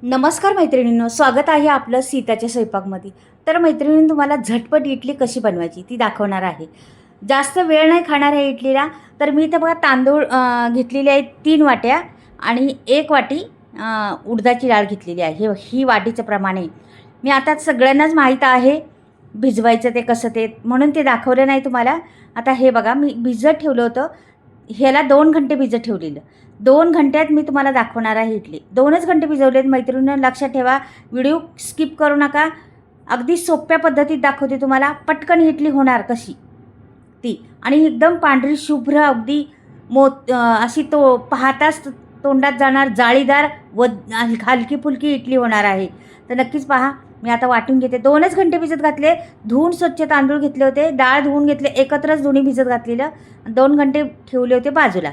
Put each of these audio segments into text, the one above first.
नमस्कार मैत्रिणींनो, स्वागत आहे आपलं सीताच्या स्वयंपाकमध्ये. तर मैत्रिणींनो, तुम्हाला झटपट इडली कशी बनवायची ती दाखवणार आहे. जास्त वेळ नाही खाणार आहे इडलीला. तर मी इथं बघा तांदूळ घेतलेले आहेत 3 वाट्या आणि 1 वाटी उडदाची डाळ घेतलेली आहे. ही वाटीचं प्रमाण आहे. मी आता सगळ्यांनाच माहीत आहे भिजवायचं ते कसं ते, म्हणून ते दाखवलं नाही तुम्हाला. आता हे बघा, मी भिजत ठेवलं होतं. ह्याला 2 घंटे भिजत ठेवलेलं. 2 घंट्यात मी तुम्हाला दाखवणार आहे इडली. 2च घंटे भिजवलेत मैत्रिणींनो, लक्षात ठेवा. व्हिडिओ स्किप करू नका. अगदी सोप्या पद्धतीत दाखवते तुम्हाला. पटकन इडली होणार कशी ती, आणि एकदम पांढरी शुभ्र अगदी अशी तो पाहताच तोंडात जाणार जाळीदार व हलकी फुलकी इडली होणार आहे. तर नक्कीच पहा. मी आता वाटून घेते. 2च घंटे भिजत घातले. धुवून स्वच्छ तांदूळ घेतले होते, डाळ धुवून घेतले, एकत्रच दोन्ही भिजत घातलेलं. 2 घंटे ठेवले होते बाजूला.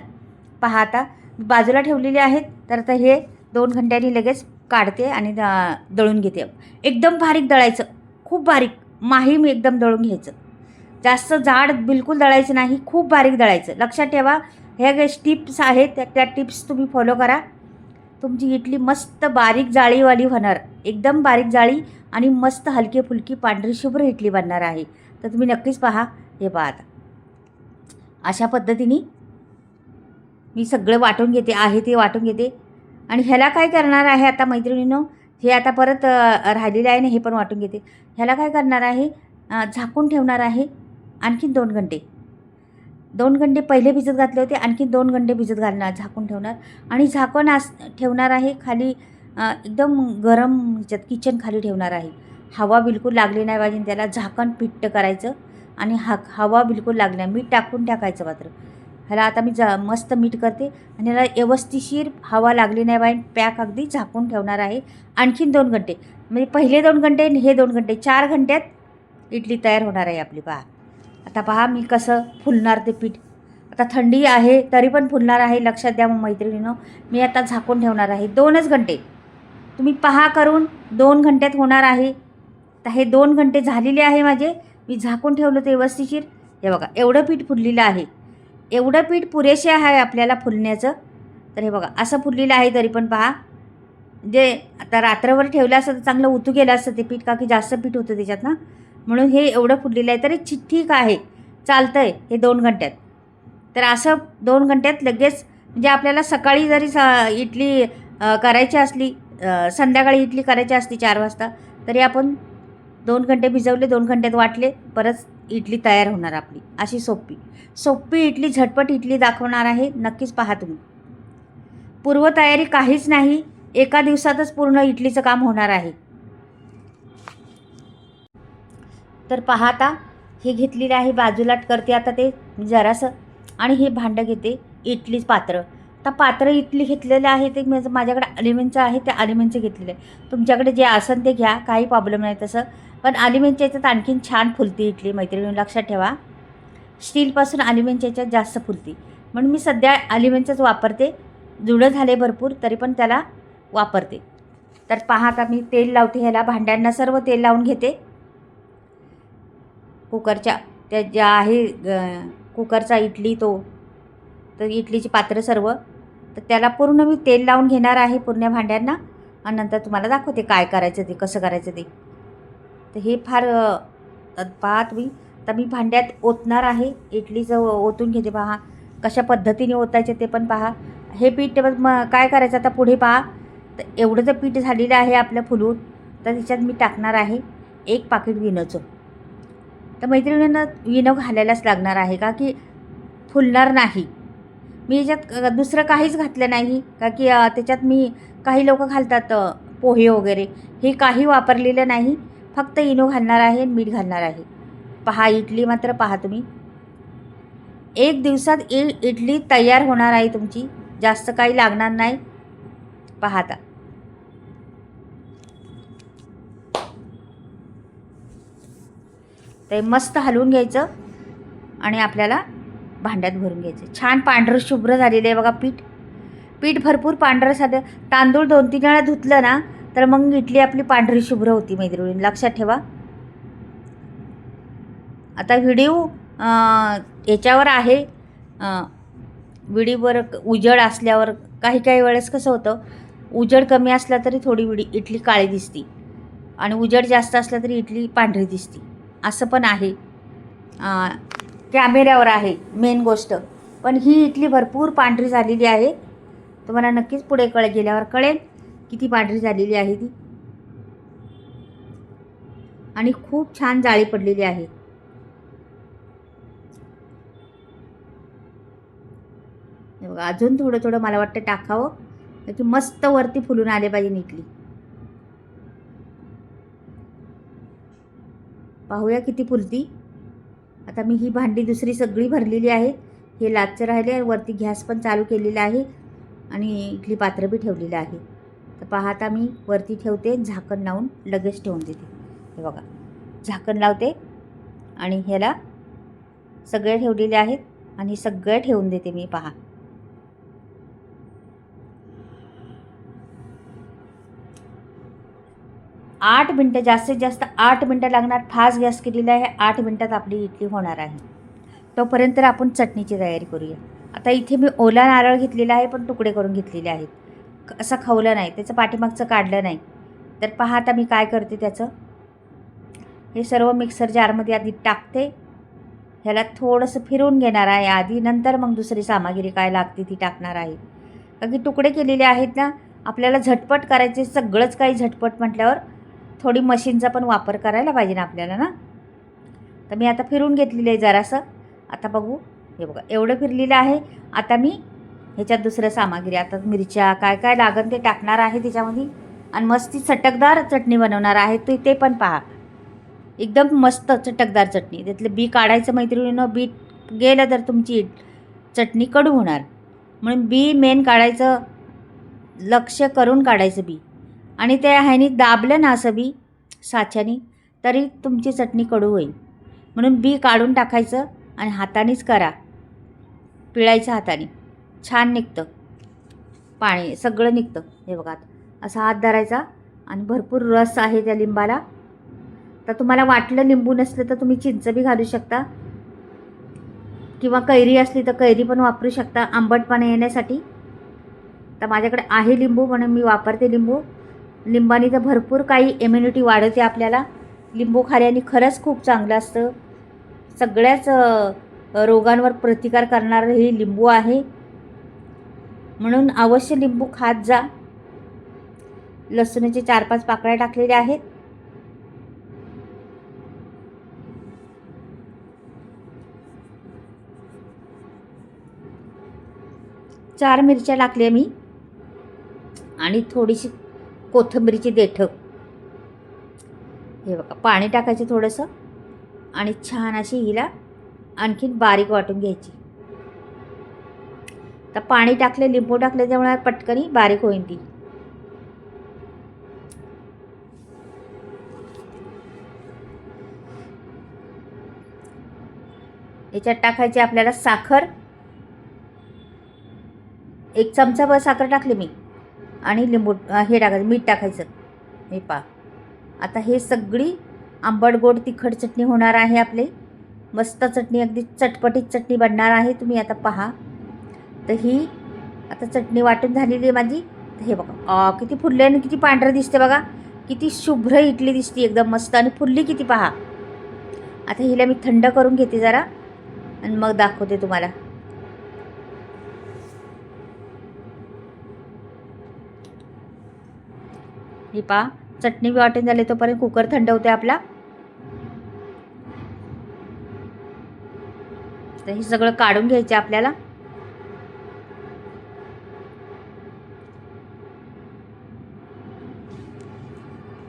पहा आता बाजूला ठेवलेले आहेत. तर आता हे 2 घंट्यांनी लगेच काढते आणि दळून घेते. एकदम बारीक दळायचं, खूप बारीक माहीम एकदम दळून घ्यायचं. जास्त जाड बिलकुल दळायचं नाही, खूप बारीक दळायचं. लक्षात ठेवा. ह्या टिप्स आहेत, त्या टिप्स तुम्ही फॉलो करा. तुमची इडली मस्त बारीक जाळीवाली होणार. एकदम बारीक जाळी आणि मस्त हलकी फुलकी पांढरी शुभ्र इडली बनणार आहे. तर तुम्ही नक्कीच पहा. हे पहा आता अशा पद्धतीने मी सगळं वाटून घेते आहे ते वाटून घेते. आणि ह्याला काय करणार आहे आता मैत्रिणींनो, हे आता परत राहिलेलं आहे ना, हे पण वाटून घेते. ह्याला काय करणार आहे, झाकून ठेवणार आहे आणखीन 2 घंटे. 2 घंटे पहिले भिजत घातले होते, आणखीन 2 घंटे भिजत घालणार, झाकून ठेवणार. आणि झाकण ठेवणार आहे खाली, एकदम गरम ह्याच्यात किचन खाली ठेवणार आहे. हवा बिलकुल लागली नाही पाहिजे त्याला. झाकण पिट्ट करायचं आणि हवा बिलकुल लागली नाही. मीठ टाकून टाकायचं मात्र. ह्याला आता मी मस्त मीठ करते आणि ह्याला व्यवस्थिशीर हवा लागली नाही पाहिजे. पॅक अगदी झाकून ठेवणार आहे आणखीन 2 घंटे. म्हणजे पहिले 2 घंटे आणि हे 2 घंटे, 4 घंट्यात इडली तयार होणार आहे आपली. पहा आता, पहा मी कसं फुलणार ते पीठ. आता थंडी आहे तरी पण फुलणार आहे. लक्षात द्या मग मैत्रिणींनो. मी आता झाकून ठेवणार आहे 2च घंटे. तुम्ही पहा करून, 2 घंट्यात होणार आहे. तर हे 2 घंटे झालेले आहे माझे. मी झाकून ठेवलं ते व्यवस्थिशीर. हे बघा, एवढं पीठ फुललेलं आहे. एवढं पीठ पुरेसे आहे आपल्याला फुलण्याचं. तर हे बघा असं फुललेलं आहे. तरी पण पहा, जे आता रात्रभर ठेवलं असतं तर चांगलं उतू गेलं असतं ते पीठ, का की जास्त पीठ होतं त्याच्यात ना, म्हणून हे एवढं फुललेलं आहे. तरी ठीक आहे, चालतं आहे हे 2 घंट्यात. तर असं 2 घंट्यात लगेच, म्हणजे आपल्याला सकाळी जरी इडली करायची असली, संध्याकाळी इडली करायची असली 4 वाजता, तरी आपण 2 घंटे भिजवले, 2 घंट्यात वाटले, परत इडली तयार होणार आपली. अशी सोपी इडली, झटपट इडली दाखवणार आहे. नक्कीच पहा तुम्ही. पूर्वतयारी काहीच नाही, एका दिवसातच पूर्ण इडलीचं काम होणार आहे. तर पहा आता हे घेतलेलं आहे बाजूला करते आता ते जरासं. आणि हे भांडं घेते, इडलीच पात्र. आता पात्र इडली घेतलेलं आहे ते माझ्याकडे ॲल्युमिनियमचं आहे, ते ॲल्युमिनियमचं घेतलेलं आहे. तुमच्याकडे जे असेल ते घ्या, काही प्रॉब्लेम नाही तसं. पण ॲल्युमिनियमच्या याच्यात आणखीन छान फुलते इडली मैत्रिणी, लक्षात ठेवा. स्टीलपासून ॲल्युमिनियमच्या याच्यात जास्त फुलते, म्हणून मी सध्या ॲल्युमिनियमचंच वापरते. जुळं झाले भरपूर तरी पण त्याला वापरते. तर पहा आता मी तेल लावते ह्याला, भांड्यांना सर्व तेल लावून घेते. कुकरच्या त्या ज्या आहे कुकरचा इडली तो, तर इडलीची पात्र सर्व, तर त्याला पूर्ण मी तेल लावून घेणार आहे पूर्ण भांड्यांना. आणि नंतर तुम्हाला दाखवते काय करायचं ते, कसं करायचं ते. तर हे फार पहा तुम्ही. तर मी भांड्यात ओतणार आहे, इडलीचं ओतून घेते. पहा कशा पद्धतीने ओतायचे ते पण पहा. हे पीठ काय करायचं आता पुढे पहा. तर एवढं जर पीठ झालेलं आहे आपलं फुलून, तर त्याच्यात मी टाकणार आहे 1 पाकीट विनोचं. तर मैत्रिणींना विनो घालायलाच लागणार आहे, का की फुलणार नाही. मी याच्यात दुसरं काहीच घातलं नाही, का की त्याच्यात मी काही लोक घालतात पोहे वगैरे, हे काही वापरलेलं नाही. फक्त इनो घालणार आहे, मीठ घालणार आहे. पहा इडली मात्र पहा तुम्ही, 1 दिवसात इडली तयार होणार आहे तुमची. जास्त काही लागणार नाही. पहा आता ते मस्त हलवून घ्यायचं आणि आपल्याला भांड्यात भरून घ्यायचं. छान पांढरं शुभ्र झालेलं आहे बघा पीठ भरपूर पांढरं साधं. तांदूळ 2-3 वेळा धुतलं ना, तर मग इडली आपली पांढरी शुभ्र होती मैत्रिणी, लक्षात ठेवा. आता व्हिडिओ याच्यावर आहे, व्हिडिओवर उजेड असल्यावर काही वेळेस कसं होतं, उजेड कमी असला तरी थोडी इडली काळी दिसते आणि उजेड जास्त असला तरी इडली पांढरी दिसते. असं पण आहे. कॅमेऱ्यावर आहे मेन गोष्ट. पण ही इडली भरपूर पांढरी झालेली आहे. तुम्हाला नक्कीच पुढे गेल्यावर कळेल किती पांढरी झालेली आहे ती. आणि खूप छान जाळी पडलेली आहे. बघा, अजून थोडं थोडं मला वाटतं टाकावं की मस्त वरती फुलून आले पाहिजे इडली. पाहूया किती फुलती. आता मी ही भांडी दुसरी सगळी भरलेली आहेत. हे लाचचं राहिले. वरती गॅस पण चालू केलेला आहे आणि इडली पात्र बी ठेवलेलं आहे. तर पहा, आता मी वरती ठेवते, झाकण लावून लगेच ठेवून देते. हे बघा, झाकण लावते आणि ह्याला सगळे ठेवलेले आहेत आणि सगळे ठेवून देते मी. पहा, 8 मिनटं, जास्तीत जास्त 8 मिनटं लागणार. फास्ट गॅस केलेला आहे. 8 मिनटात आपली इडली होणार आहे. तोपर्यंत आपण चटणीची तयारी करूया. आता इथे मी ओला नारळ घेतलेला आहे, पण तुकडे करून घेतलेले आहेत. असं खवलं नाही, त्याचं पाठीमागचं काढलं नाही. तर पहा, आता मी काय करते, त्याचं हे सर्व मिक्सर जारमध्ये आधी टाकते. ह्याला थोडंसं फिरवून घेणार आहे आधी, नंतर मग दुसरी सामग्री काय लागते ती टाकणार आहे. कारण की तुकडे केलेले आहेत ना, आपल्याला झटपट करायचे. सगळंच काही झटपट म्हटल्यावर थोडी मशीनचा पण वापर करायला पाहिजे ना आपल्याला ना. तर मी आता फिरून घेतलेलं आहे जरासं. आता बघू, हे बघा एवढं फिरलेलं आहे. आता मी ह्याच्यात दुसरं सामग्री, आता मिरच्या काय काय लागन ते टाकणार आहे त्याच्यामध्ये आणि मस्त चटकदार चटणी बनवणार आहे. ते पण पहा, एकदम मस्त चटकदार चटणी. त्यातलं बी काढायचं मैत्रिणीनं. बी गेलं तर तुमची चटणी कडू होणार. म्हणून बी मेन काढायचं, लक्ष करून काढायचं बी. आणि ते ह्यानी दाबलं ना असं बी साच्यानी, तरी तुमची चटणी कडू होईल. म्हणून बी काढून टाकायचं आणि हातानेच करा, पिळायचं हाताने. छान निघतं पाणी, सगळं निघतं. हे बघा, असा हात धरायचा आणि भरपूर रस आहे त्या लिंबाला. तर तुम्हाला वाटलं लिंबू नसलं तर तुम्ही चिंच बी घालू शकता किंवा कैरी असली तर कैरी पण वापरू शकता आंबटपणा येण्यासाठी. तर माझ्याकडे आहे लिंबू म्हणून मी वापरते लिंबू. लिंबाने तर भरपूर काही इम्युनिटी वाढवते आपल्याला. लिंबू खाल्याने खरंच खूप चांगलं असतं. सगळ्याच रोगांवर प्रतिकार करणारं हे लिंबू आहे. म्हणून अवश्य लिंबू खात जा. लसूणाचे 4-5 पाकळ्या टाकलेल्या आहेत. चार मिरच्या टाकल्या मी आणि थोडीशी कोथिंबीरची देठं. हे बघा, पाणी टाकायचं थोडंसं आणि छान अशी हिला आणखीन बारीक वाटून घ्यायची. तर पाणी टाकले, लिंबू टाकले, त्यामुळे पटकनी बारीक होईल ती. याच्यात टाकायची आपल्याला साखर. 1 चमचाभर साखर टाकली मी आणि लिंबू हे टाकायचं, मीठ टाकायचं. हे पहा, आता हे सगळी आंबट गोड तिखट चटणी होणार आहे आपली. मस्त चटणी, अगदी चटपटीत चटणी बनणार आहे. तुम्ही आता पहा. तर ही आता चटणी वाटून झालेली आहे माझी. हे बघा, किती फुलले आणि किती पांढरं दिसते बघा. किती शुभ्र इडली दिसते, एकदम मस्त. आणि फुलली किती पहा. आता हिला मी थंड करून घेते जरा आणि मग दाखवते तुम्हाला. ही पहा, चटणी वाटून झाली तोपर्यंत कुकर थंड होते आपला. तर हे सगळं काढून घ्यायचं आपल्याला.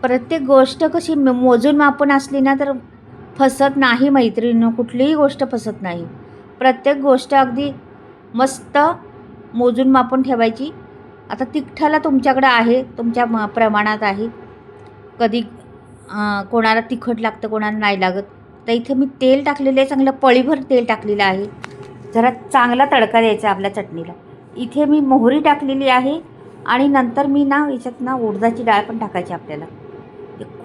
प्रत्येक गोष्ट कशी मोजून मापून असली ना तर फसत नाही मैत्रिणींनो. कुठलीही गोष्ट फसत नाही. प्रत्येक गोष्ट अगदी मस्त मोजून मापून ठेवायची. आता तिखटाला तुमच्याकडे आहे, तुमच्या प्रमाणात आहे. कधी कोणाला तिखट लागतं, कोणाला नाही लागत. तर इथे मी तेल टाकलेलं आहे, चांगलं पळीभर तेल टाकलेलं आहे. जरा चांगला तडका द्यायचा आपल्या चटणीला. इथे मी मोहरी टाकलेली आहे आणि नंतर मी ना याच्यात ना उडदाची डाळ पण टाकायची आपल्याला.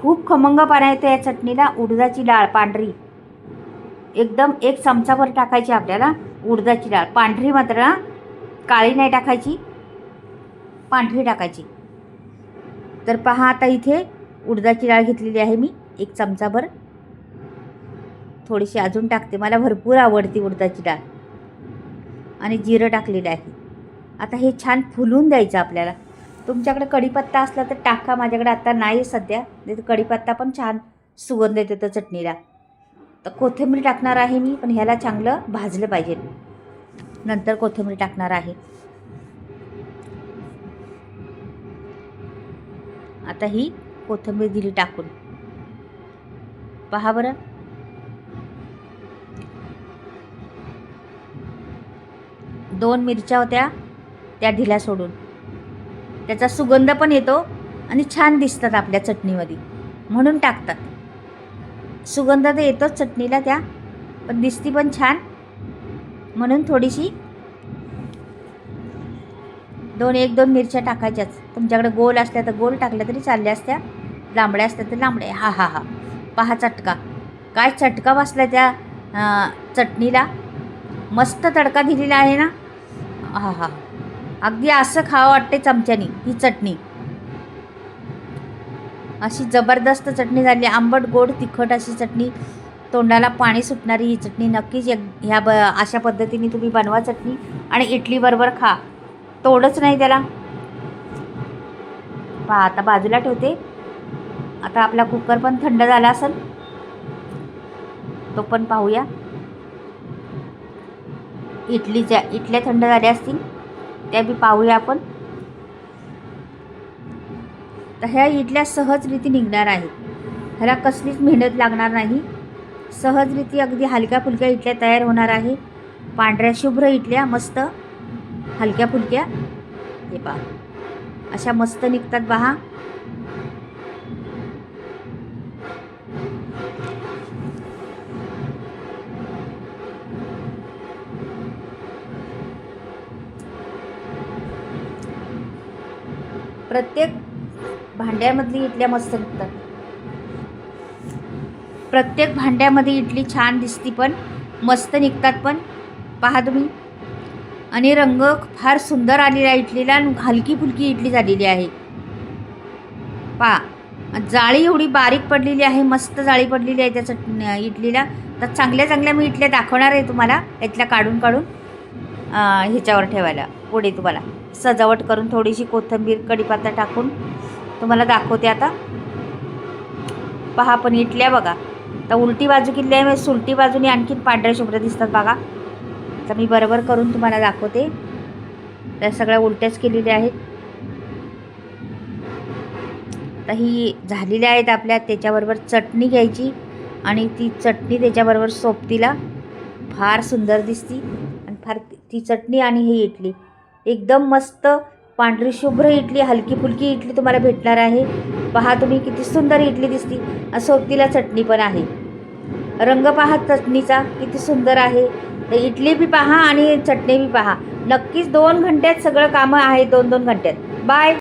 खूप खमंगपणा येतो या चटणीला. उडदाची डाळ पांढरी एकदम 1 चमचाभर टाकायची आपल्याला. उडदाची डाळ पांढरी, मात्र काळी नाही टाकायची, पांढरी टाकायची. तर पहा आता इथे उडदाची डाळ घेतलेली आहे मी 1 चमचाभर. थोडीशी अजून टाकते, मला भरपूर आवडते उडदाची डाळ. आणि जिरं टाकलेलं आहे. आता हे छान फुलून द्यायचं आपल्याला. तुमच्याकडे कढीपत्ता असला तर टाका, माझ्याकडे आता नाही सध्या. नाही तर कढीपत्ता पण छान सुगंध येतो त्या चटणीला. तर कोथिंबीर टाकणार आहे मी, पण ह्याला चांगलं भाजलं पाहिजे. नंतर कोथिंबीर टाकणार आहे. आता ही कोथिंबीर दिली टाकून. पहा बरं, दोन मिरच्या होत्या त्या ढिल्या सोडून. त्याचा सुगंध पण येतो आणि छान दिसतात आपल्या चटणीमध्ये, म्हणून टाकतात. सुगंध तर येतोच चटणीला त्या, पण दिसती पण छान, म्हणून थोडीशी 1-2 मिरच्या टाकायच्याच. तुमच्याकडे गोल असल्या तर गोल टाकल्या तरी चालल्या असत्या, लांबड्या असल्या तर लांबड्या. हा हा हा, पहा चटका, काय चटका बसला त्या चटणीला. मस्त तडका दिलेला आहे ना. हा हा, अगदी असं खावं वाटते चमच्यानी ही चटणी. अशी जबरदस्त चटणी झाली, आंबट गोड तिखट अशी चटणी, तोंडाला पाणी सुटणारी ही चटणी. नक्कीच अशा पद्धतीने तुम्ही बनवा चटणी आणि इडली बरोबर खा, तोडच नाही त्याला. पहा आता बाजूला ठेवते. आता आपला कुकर पण थंड झाला असेल, तो पण पाहूया. इडल्या थंड झाल्या असतील त्या बी पाहूया आपण. तर ह्या इडल्या सहजरीती निघणार आहेत, ह्याला कसलीच मेहनत लागणार नाही. सहजरीती अगदी हलक्या फुलक्या इडल्या तयार होणार आहे. पांढऱ्या शुभ्र इडल्या, मस्त हलक्या फुलक्या. हे पहा अशा मस्त निघतात पहा. प्रत्येक भांड्यामधली इडल्या मस्त निघतात. प्रत्येक भांड्यामध्ये इडली छान दिसती, पण मस्त निघतात पण. पहा तुम्ही, आणि रंग फार सुंदर आलेला आहे इडलीला. हलकी फुलकी इडली झालेली आहे. पहा, जाळी एवढी बारीक पडलेली आहे, मस्त जाळी पडलेली आहे त्या इडलीला. तर चांगल्या मी इडल्या दाखवणार आहे तुम्हाला, यातल्या काढून ह्याच्यावर ठेवायला पुढे तुम्हाला सजावट करून. थोडीशी कोथिंबीर कढीपत्ता टाकून तुम्हाला दाखवते आता. पहा पण इडल्या बघा, तर उलटी बाजू केली आहे, म्हणजे सुलटी बाजूने आणखीन पांढऱ्या शुभ्र दिसतात बघा. तर मी बरोबर करून तुम्हाला दाखवते. तर सगळ्या उलट्याच केलेल्या आहेत. तर ही झालेल्या आहेत आपल्या. त्याच्याबरोबर चटणी घ्यायची आणि ती चटणी त्याच्याबरोबर सोबतीला फार सुंदर दिसती. आणि फार ती चटणी आणि ही इडली एकदम मस्त पांढरी शुभ्र इडली, हलकी फुलकी इडली तुम्हाला भेटणार आहे. पहा तुम्ही किती सुंदर इडली दिसती. सोबतीला चटणी पण आहे. रंग पहा चटणीचा किती सुंदर आहे. तर इडली बी पहा आणि चटणी बी पहा. नक्कीच 2 घंट्यात सगळं कामं आहे, 2-2 घंट्यात. बाय.